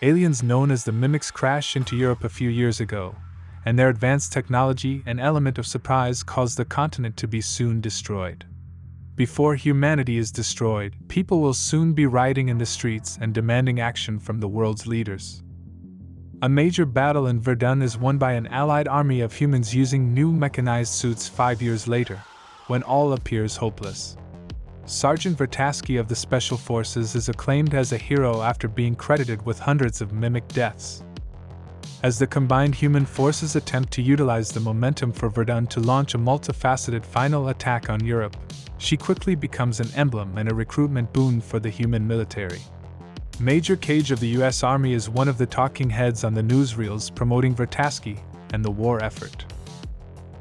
Aliens known as the Mimics crashed into Europe a few years ago, and their advanced technology and element of surprise caused the continent to be soon destroyed. Before humanity is destroyed, people will soon be rioting in the streets and demanding action from the world's leaders. A major battle in Verdun is won by an allied army of humans using new mechanized suits 5 years later, when all appears hopeless. Sergeant Vertasky of the Special Forces is acclaimed as a hero after being credited with hundreds of mimic deaths. As the combined human forces attempt to utilize the momentum for Verdun to launch a multifaceted final attack on Europe, she quickly becomes an emblem and a recruitment boon for the human military. Major Cage of the U.S. Army is one of the talking heads on the newsreels promoting Vertasky and the war effort.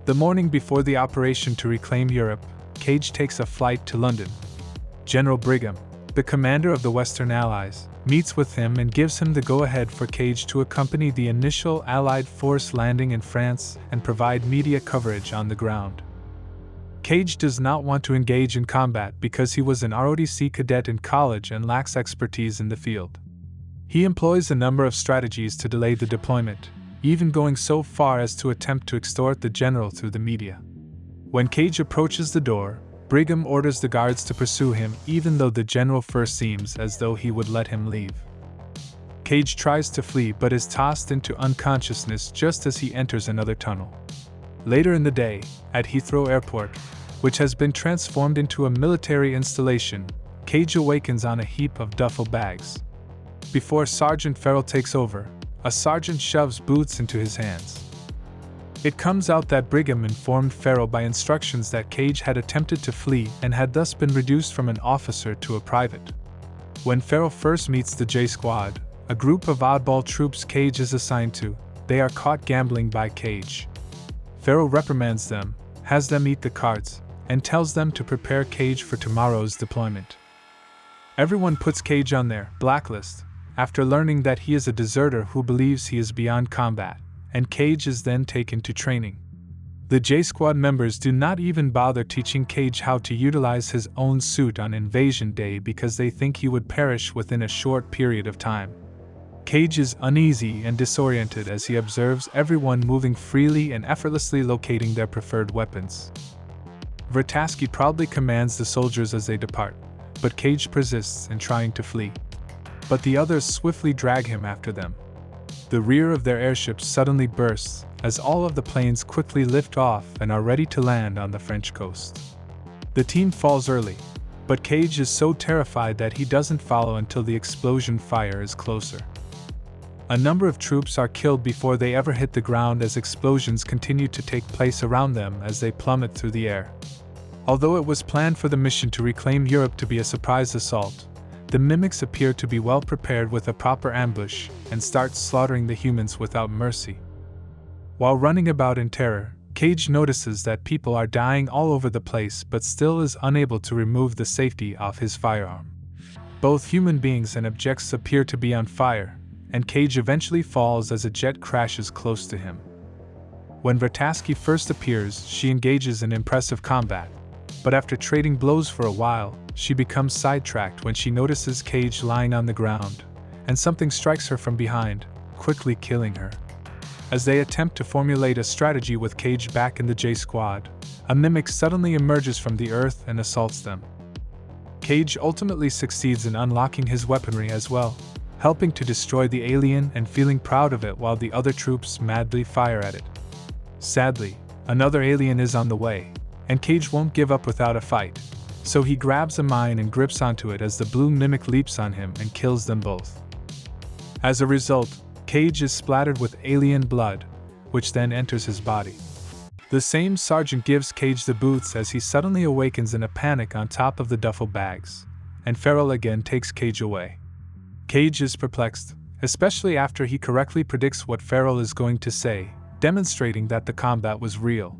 The morning before the operation to reclaim Europe, Cage takes a flight to London. General Brigham, the commander of the Western Allies, meets with him and gives him the go-ahead for Cage to accompany the initial Allied force landing in France and provide media coverage on the ground. Cage does not want to engage in combat because he was an ROTC cadet in college and lacks expertise in the field. He employs a number of strategies to delay the deployment, even going so far as to attempt to extort the general through the media. When Cage approaches the door, Brigham orders the guards to pursue him even though the general first seems as though he would let him leave. Cage tries to flee but is tossed into unconsciousness just as he enters another tunnel. Later in the day, at Heathrow Airport, which has been transformed into a military installation, Cage awakens on a heap of duffel bags. Before Sergeant Farrell takes over, a sergeant shoves boots into his hands. It comes out that Brigham informed Farrell by instructions that Cage had attempted to flee and had thus been reduced from an officer to a private. When Farrell first meets the J Squad, a group of oddball troops Cage is assigned to, they are caught gambling by Cage. Farrell reprimands them, has them eat the cards, and tells them to prepare Cage for tomorrow's deployment. Everyone puts Cage on their blacklist after learning that he is a deserter who believes he is beyond combat, and Cage is then taken to training. The J Squad members do not even bother teaching Cage how to utilize his own suit on Invasion Day because they think he would perish within a short period of time. Cage is uneasy and disoriented as he observes everyone moving freely and effortlessly locating their preferred weapons. Vertasky proudly commands the soldiers as they depart, but Cage persists in trying to flee. But the others swiftly drag him after them. The rear of their airship suddenly bursts as all of the planes quickly lift off and are ready to land on the French coast. The team falls early, but Cage is so terrified that he doesn't follow until the explosion fire is closer. A number of troops are killed before they ever hit the ground as explosions continue to take place around them as they plummet through the air. Although it was planned for the mission to reclaim Europe to be a surprise assault, the Mimics appear to be well prepared with a proper ambush and start slaughtering the humans without mercy. While running about in terror, Cage notices that people are dying all over the place but still is unable to remove the safety off his firearm. Both human beings and objects appear to be on fire, and Cage eventually falls as a jet crashes close to him. When Vertasky first appears, she engages in impressive combat, but after trading blows for a while, she becomes sidetracked when she notices Cage lying on the ground, and something strikes her from behind, quickly killing her. As they attempt to formulate a strategy with Cage back in the J Squad, a mimic suddenly emerges from the earth and assaults them. Cage ultimately succeeds in unlocking his weaponry as well, helping to destroy the alien and feeling proud of it while the other troops madly fire at it. Sadly, another alien is on the way, and Cage won't give up without a fight, so he grabs a mine and grips onto it as the blue mimic leaps on him and kills them both. As a result, Cage is splattered with alien blood, which then enters his body. The same sergeant gives Cage the boots as he suddenly awakens in a panic on top of the duffel bags, and Farrell again takes Cage away. Cage is perplexed, especially after he correctly predicts what Farrell is going to say, demonstrating that the combat was real.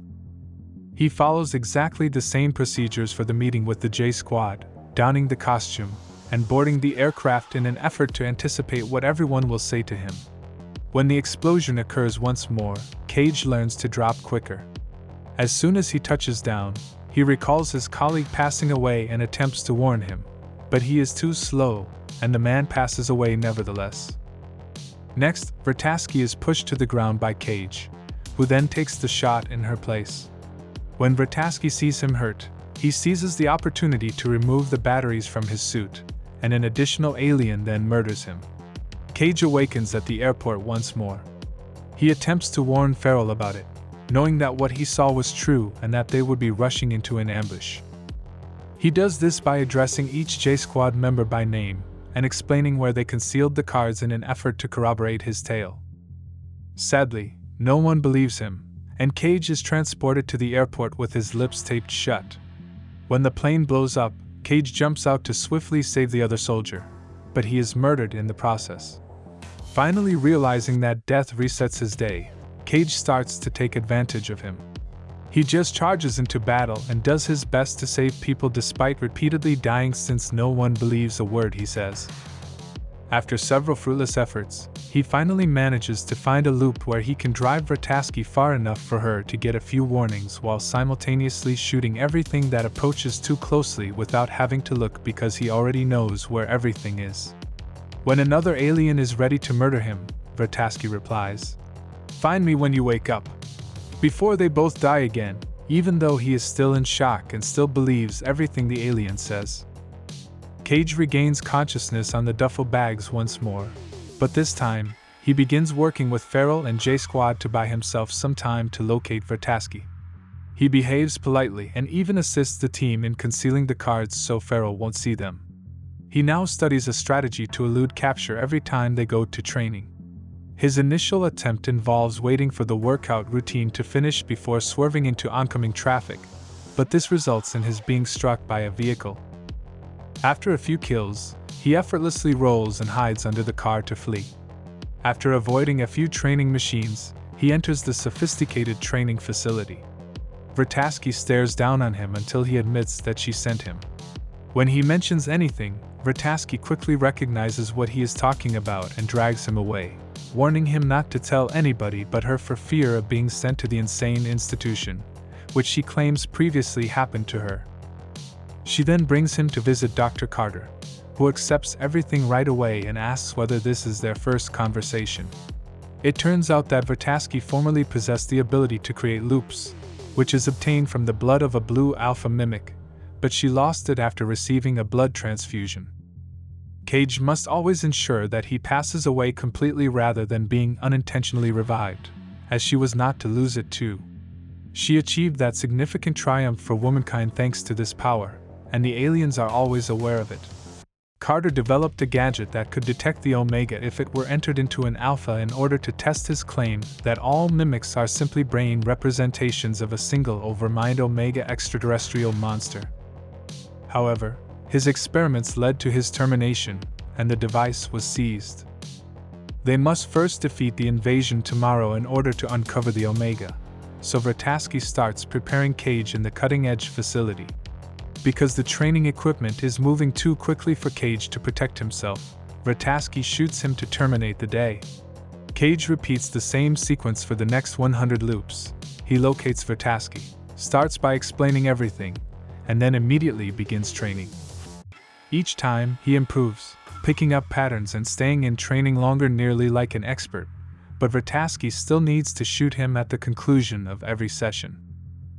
He follows exactly the same procedures for the meeting with the J Squad, donning the costume, and boarding the aircraft in an effort to anticipate what everyone will say to him. When the explosion occurs once more, Cage learns to drop quicker. As soon as he touches down, he recalls his colleague passing away and attempts to warn him, but he is too slow, and the man passes away nevertheless. Next, Vertasky is pushed to the ground by Cage, who then takes the shot in her place. When Vertasky sees him hurt, he seizes the opportunity to remove the batteries from his suit, and an additional alien then murders him. Cage awakens at the airport once more. He attempts to warn Farrell about it, knowing that what he saw was true and that they would be rushing into an ambush. He does this by addressing each J-Squad member by name and explaining where they concealed the cards in an effort to corroborate his tale. Sadly, no one believes him, and Cage is transported to the airport with his lips taped shut. When the plane blows up, Cage jumps out to swiftly save the other soldier, but he is murdered in the process. Finally realizing that death resets his day, Cage starts to take advantage of him. He just charges into battle and does his best to save people despite repeatedly dying since no one believes a word he says. After several fruitless efforts, he finally manages to find a loop where he can drive Vertasky far enough for her to get a few warnings while simultaneously shooting everything that approaches too closely without having to look because he already knows where everything is. When another alien is ready to murder him, Vertasky replies, "Find me when you wake up." Before they both die again, even though he is still in shock and still believes everything the alien says. Cage regains consciousness on the duffel bags once more, but this time, he begins working with Farrell and J-Squad to buy himself some time to locate Vertasky. He behaves politely and even assists the team in concealing the cards so Farrell won't see them. He now studies a strategy to elude capture every time they go to training. His initial attempt involves waiting for the workout routine to finish before swerving into oncoming traffic, but this results in his being struck by a vehicle. After a few kills, he effortlessly rolls and hides under the car to flee. After avoiding a few training machines, he enters the sophisticated training facility. Vertasky stares down on him until he admits that she sent him. When he mentions anything, Vertasky quickly recognizes what he is talking about and drags him away, warning him not to tell anybody but her for fear of being sent to the insane institution, which she claims previously happened to her. She then brings him to visit Dr. Carter, who accepts everything right away and asks whether this is their first conversation. It turns out that Vertasky formerly possessed the ability to create loops, which is obtained from the blood of a blue alpha mimic, but she lost it after receiving a blood transfusion. Cage must always ensure that he passes away completely rather than being unintentionally revived, as she was not to lose it too. She achieved that significant triumph for womankind thanks to this power, and the aliens are always aware of it. Carter developed a gadget that could detect the Omega if it were entered into an alpha in order to test his claim that all mimics are simply brain representations of a single overmind Omega extraterrestrial monster. However, his experiments led to his termination, and the device was seized. They must first defeat the invasion tomorrow in order to uncover the Omega, so Vertasky starts preparing Cage in the cutting-edge facility. Because the training equipment is moving too quickly for Cage to protect himself, Vertasky shoots him to terminate the day. Cage repeats the same sequence for the next 100 loops. He locates Vertasky, starts by explaining everything, and then immediately begins training. Each time, he improves, picking up patterns and staying in training longer nearly like an expert, but Vertasky still needs to shoot him at the conclusion of every session.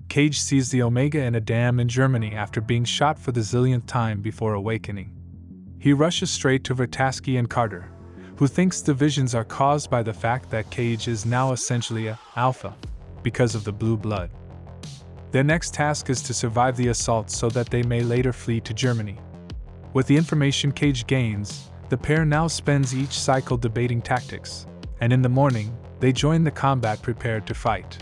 Cage sees the Omega in a dam in Germany after being shot for the zillionth time before awakening. He rushes straight to Vertasky and Carter, who thinks the visions are caused by the fact that Cage is now essentially a alpha, because of the blue blood. Their next task is to survive the assault so that they may later flee to Germany. With the information Cage gains, the pair now spends each cycle debating tactics, and in the morning, they join the combat prepared to fight.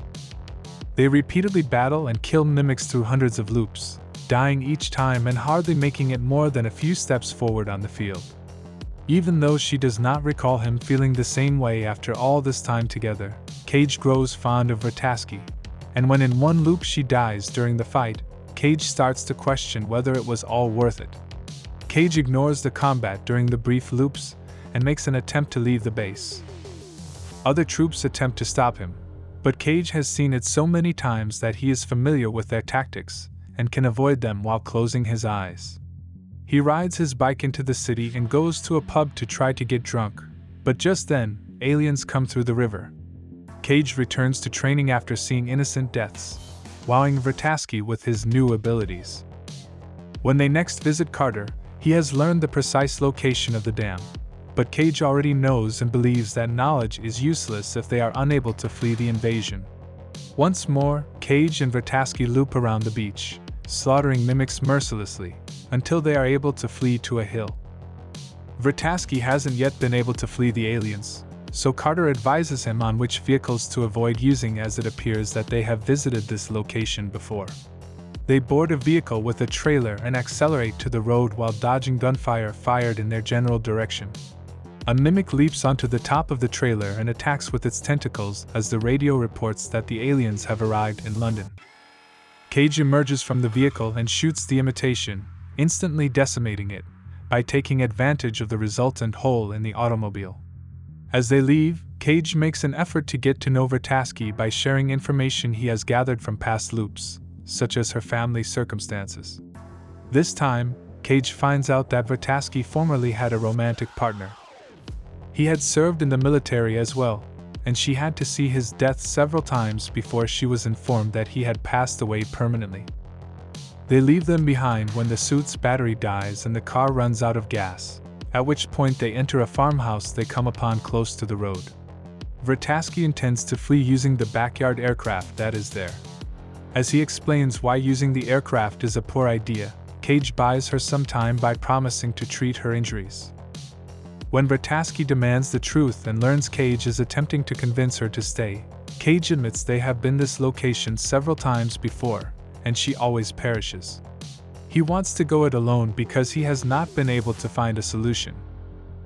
They repeatedly battle and kill mimics through hundreds of loops, dying each time and hardly making it more than a few steps forward on the field. Even though she does not recall him feeling the same way after all this time together, Cage grows fond of Vertasky, and when in one loop she dies during the fight, Cage starts to question whether it was all worth it. Cage ignores the combat during the brief loops and makes an attempt to leave the base. Other troops attempt to stop him, but Cage has seen it so many times that he is familiar with their tactics and can avoid them while closing his eyes. He rides his bike into the city and goes to a pub to try to get drunk, but just then, aliens come through the river. Cage returns to training after seeing innocent deaths, wowing Vertasky with his new abilities. When they next visit Carter, he has learned the precise location of the dam, but Cage already knows and believes that knowledge is useless if they are unable to flee the invasion. Once more, Cage and Vertasky loop around the beach, slaughtering mimics mercilessly, until they are able to flee to a hill. Vertasky hasn't yet been able to flee the aliens, so Carter advises him on which vehicles to avoid using, as it appears that they have visited this location before. They board a vehicle with a trailer and accelerate to the road while dodging gunfire fired in their general direction. A mimic leaps onto the top of the trailer and attacks with its tentacles as the radio reports that the aliens have arrived in London. Cage emerges from the vehicle and shoots the imitation, instantly decimating it, by taking advantage of the resultant hole in the automobile. As they leave, Cage makes an effort to get to know Vertasky by sharing information he has gathered from past loops, such as her family circumstances. This time, Cage finds out that Vertasky formerly had a romantic partner. He had served in the military as well, and she had to see his death several times before she was informed that he had passed away permanently. They leave them behind when the suit's battery dies and the car runs out of gas, at which point they enter a farmhouse they come upon close to the road. Vertasky intends to flee using the backyard aircraft that is there. As he explains why using the aircraft is a poor idea, Cage buys her some time by promising to treat her injuries. When Vertasky demands the truth and learns Cage is attempting to convince her to stay, Cage admits they have been this location several times before, and she always perishes. He wants to go it alone because he has not been able to find a solution.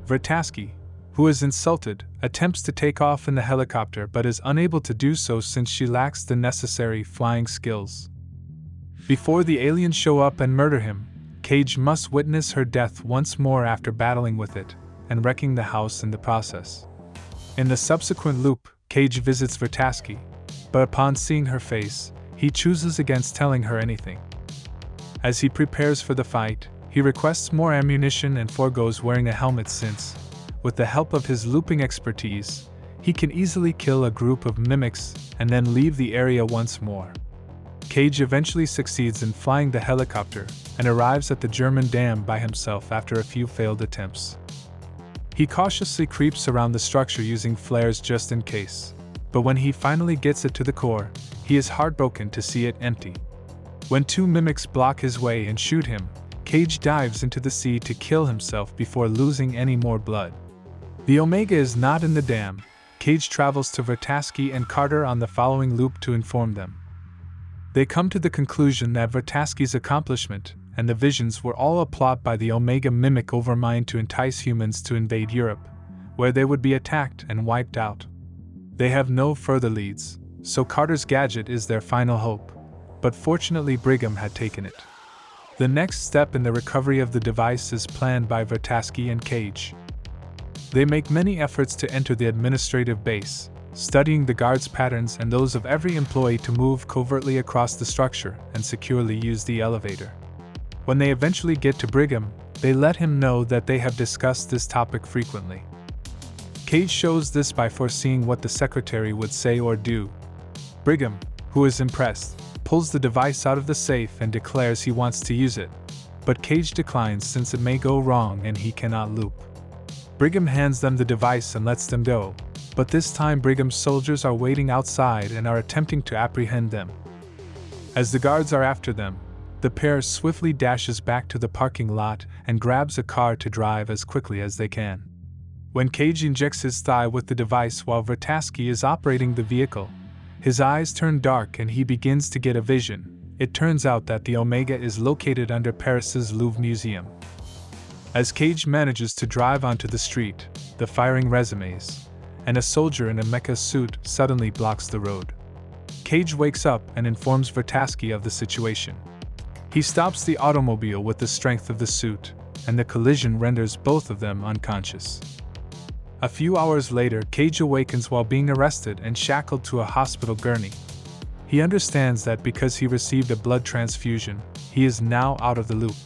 Vertasky, who is insulted, attempts to take off in the helicopter but is unable to do so since she lacks the necessary flying skills. Before the aliens show up and murder him, Cage must witness her death once more after battling with it, and wrecking the house in the process. In the subsequent loop, Cage visits Vertasky, but upon seeing her face, he chooses against telling her anything. As he prepares for the fight, he requests more ammunition and forgoes wearing a helmet since, with the help of his looping expertise, he can easily kill a group of mimics and then leave the area once more. Cage eventually succeeds in flying the helicopter and arrives at the German dam by himself after a few failed attempts. He cautiously creeps around the structure using flares just in case, but when he finally gets it to the core, he is heartbroken to see it empty. When two mimics block his way and shoot him, Cage dives into the sea to kill himself before losing any more blood. The Omega is not in the dam. Cage travels to Vertasky and Carter on the following loop to inform them. They come to the conclusion that Vertasky's accomplishment and the visions were all a plot by the Omega mimic overmind to entice humans to invade Europe, where they would be attacked and wiped out. They have no further leads, so Carter's gadget is their final hope, but fortunately Brigham had taken it. The next step in the recovery of the device is planned by Vertasky and Cage. They make many efforts to enter the administrative base, studying the guards' patterns and those of every employee to move covertly across the structure and securely use the elevator. When they eventually get to Brigham, they let him know that they have discussed this topic frequently. Cage shows this by foreseeing what the secretary would say or do. Brigham, who is impressed, pulls the device out of the safe and declares he wants to use it, but Cage declines since it may go wrong and he cannot loop. Brigham hands them the device and lets them go, but this time Brigham's soldiers are waiting outside and are attempting to apprehend them. As the guards are after them, the pair swiftly dashes back to the parking lot and grabs a car to drive as quickly as they can. When Cage injects his thigh with the device while Vertasky is operating the vehicle, his eyes turn dark and he begins to get a vision. It turns out that the Omega is located under Paris's Louvre Museum. As Cage manages to drive onto the street, the firing resumes, and a soldier in a mecha suit suddenly blocks the road. Cage wakes up and informs Vertasky of the situation. He stops the automobile with the strength of the suit, and the collision renders both of them unconscious. A few hours later, Cage awakens while being arrested and shackled to a hospital gurney. He understands that because he received a blood transfusion, he is now out of the loop.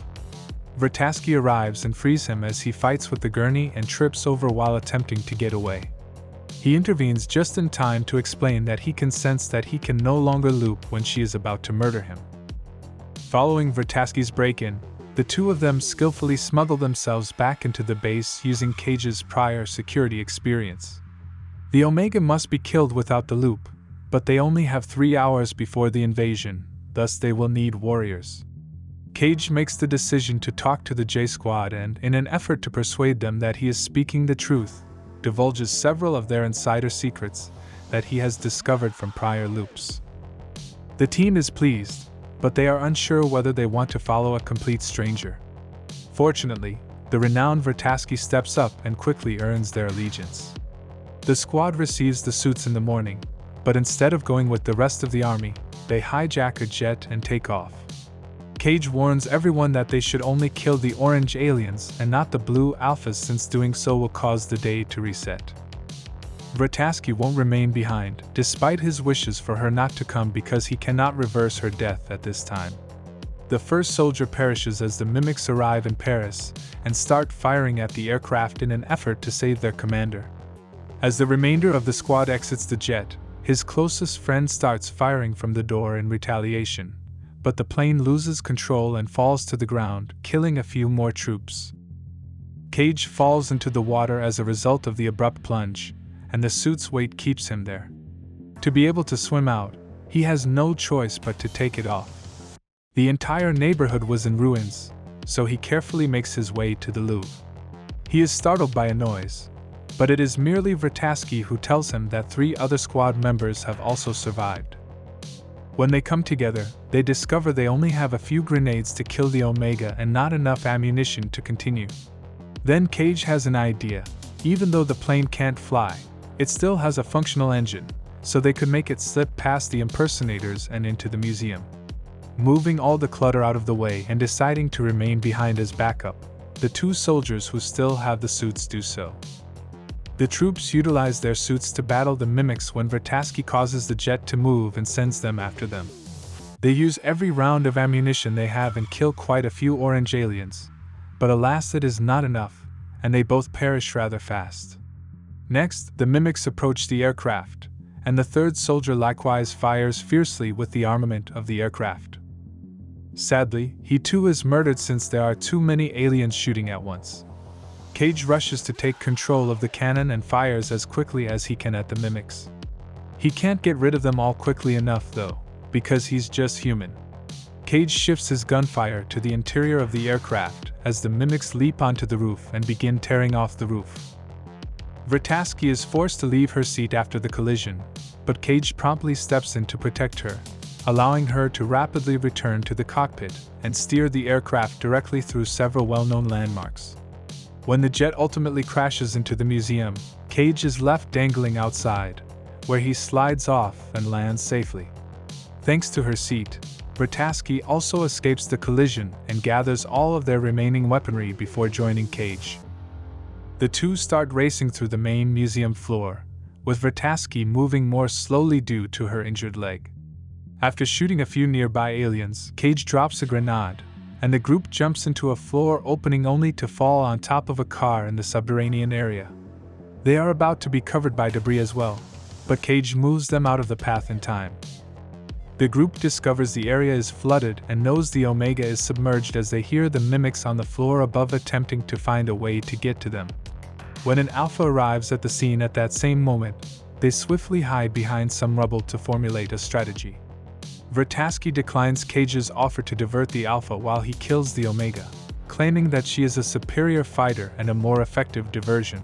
Vertasky arrives and frees him as he fights with the gurney and trips over while attempting to get away. He intervenes just in time to explain that he can sense that he can no longer loop when she is about to murder him. Following Vertaski's break-in, the two of them skillfully smuggle themselves back into the base using Cage's prior security experience. The Omega must be killed without the loop, but they only have 3 hours before the invasion, thus they will need warriors. Cage makes the decision to talk to the J-Squad and, in an effort to persuade them that he is speaking the truth, divulges several of their insider secrets that he has discovered from prior loops. The team is pleased, but they are unsure whether they want to follow a complete stranger. Fortunately, the renowned Vertaski steps up and quickly earns their allegiance. The squad receives the suits in the morning, but instead of going with the rest of the army, they hijack a jet and take off. Cage warns everyone that they should only kill the orange aliens and not the blue alphas, since doing so will cause the day to reset. Vertaski won't remain behind, despite his wishes for her not to come, because he cannot reverse her death at this time. The first soldier perishes as the mimics arrive in Paris and start firing at the aircraft in an effort to save their commander. As the remainder of the squad exits the jet, his closest friend starts firing from the door in retaliation, but the plane loses control and falls to the ground, killing a few more troops. Cage falls into the water as a result of the abrupt plunge, and the suit's weight keeps him there. To be able to swim out, he has no choice but to take it off. The entire neighborhood was in ruins, so he carefully makes his way to the Louvre. He is startled by a noise, but it is merely Vertaski who tells him that 3 other squad members have also survived. When they come together, they discover they only have a few grenades to kill the Omega and not enough ammunition to continue. Then Cage has an idea. Even though the plane can't fly, it still has a functional engine, so they could make it slip past the impersonators and into the museum. Moving all the clutter out of the way and deciding to remain behind as backup, the 2 soldiers who still have the suits do so. The troops utilize their suits to battle the mimics when Vertaski causes the jet to move and sends them after them. They use every round of ammunition they have and kill quite a few orange aliens, but alas, it is not enough, and they both perish rather fast. Next, the mimics approach the aircraft, and the 3rd soldier likewise fires fiercely with the armament of the aircraft. Sadly, he too is murdered since there are too many aliens shooting at once. Cage rushes to take control of the cannon and fires as quickly as he can at the mimics. He can't get rid of them all quickly enough though, because he's just human. Cage shifts his gunfire to the interior of the aircraft as the mimics leap onto the roof and begin tearing off the roof. Vertaski is forced to leave her seat after the collision, but Cage promptly steps in to protect her, allowing her to rapidly return to the cockpit and steer the aircraft directly through several well-known landmarks. When the jet ultimately crashes into the museum, Cage is left dangling outside, where he slides off and lands safely. Thanks to her seat, Vertaski also escapes the collision and gathers all of their remaining weaponry before joining Cage. The two start racing through the main museum floor, with Vertaski moving more slowly due to her injured leg. After shooting a few nearby aliens, Cage drops a grenade, and the group jumps into a floor opening only to fall on top of a car in the subterranean area. They are about to be covered by debris as well, but Cage moves them out of the path in time. The group discovers the area is flooded and knows the Omega is submerged as they hear the mimics on the floor above attempting to find a way to get to them. When an Alpha arrives at the scene at that same moment, they swiftly hide behind some rubble to formulate a strategy. Vertaski declines Cage's offer to divert the Alpha while he kills the Omega, claiming that she is a superior fighter and a more effective diversion.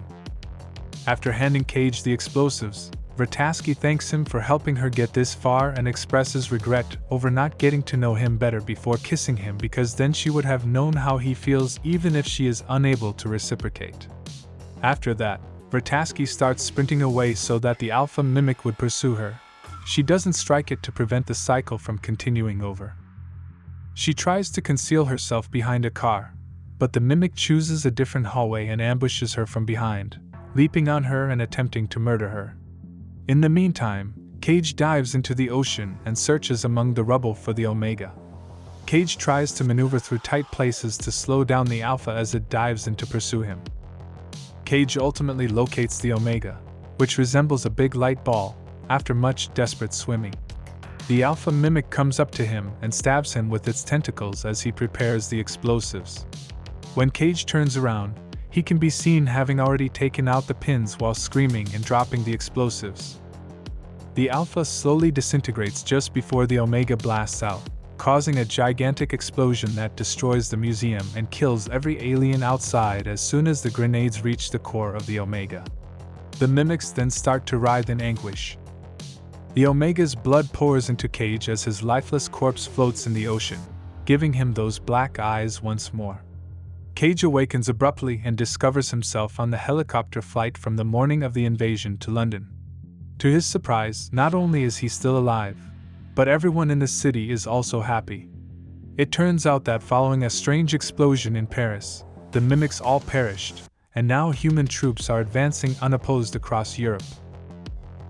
After handing Cage the explosives, Vertaski thanks him for helping her get this far and expresses regret over not getting to know him better before kissing him, because then she would have known how he feels even if she is unable to reciprocate. After that, Vertaski starts sprinting away so that the Alpha mimic would pursue her. She doesn't strike it to prevent the cycle from continuing over. She tries to conceal herself behind a car, but the mimic chooses a different hallway and ambushes her from behind, leaping on her and attempting to murder her. In the meantime, Cage dives into the ocean and searches among the rubble for the Omega. Cage tries to maneuver through tight places to slow down the Alpha as it dives in to pursue him. Cage ultimately locates the Omega, which resembles a big light ball, after much desperate swimming. The alpha mimic comes up to him and stabs him with its tentacles as he prepares the explosives. When Cage turns around, he can be seen having already taken out the pins while screaming and dropping the explosives. The alpha slowly disintegrates just before the Omega blasts out, causing a gigantic explosion that destroys the museum and kills every alien outside as soon as the grenades reach the core of the Omega. The mimics then start to writhe in anguish. The Omega's blood pours into Cage as his lifeless corpse floats in the ocean, giving him those black eyes once more. Cage awakens abruptly and discovers himself on the helicopter flight from the morning of the invasion to London. To his surprise, not only is he still alive, but everyone in the city is also happy. It turns out that following a strange explosion in Paris, the mimics all perished, and now human troops are advancing unopposed across Europe.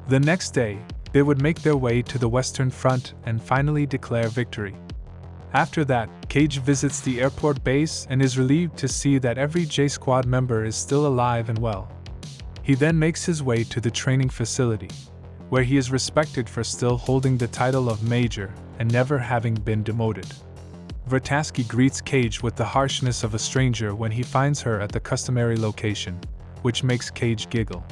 The next day, they would make their way to the Western Front and finally declare victory. After that, Cage visits the airport base and is relieved to see that every J-Squad member is still alive and well. He then makes his way to the training facility, where he is respected for still holding the title of Major and never having been demoted. Vertasky greets Cage with the harshness of a stranger when he finds her at the customary location, which makes Cage giggle.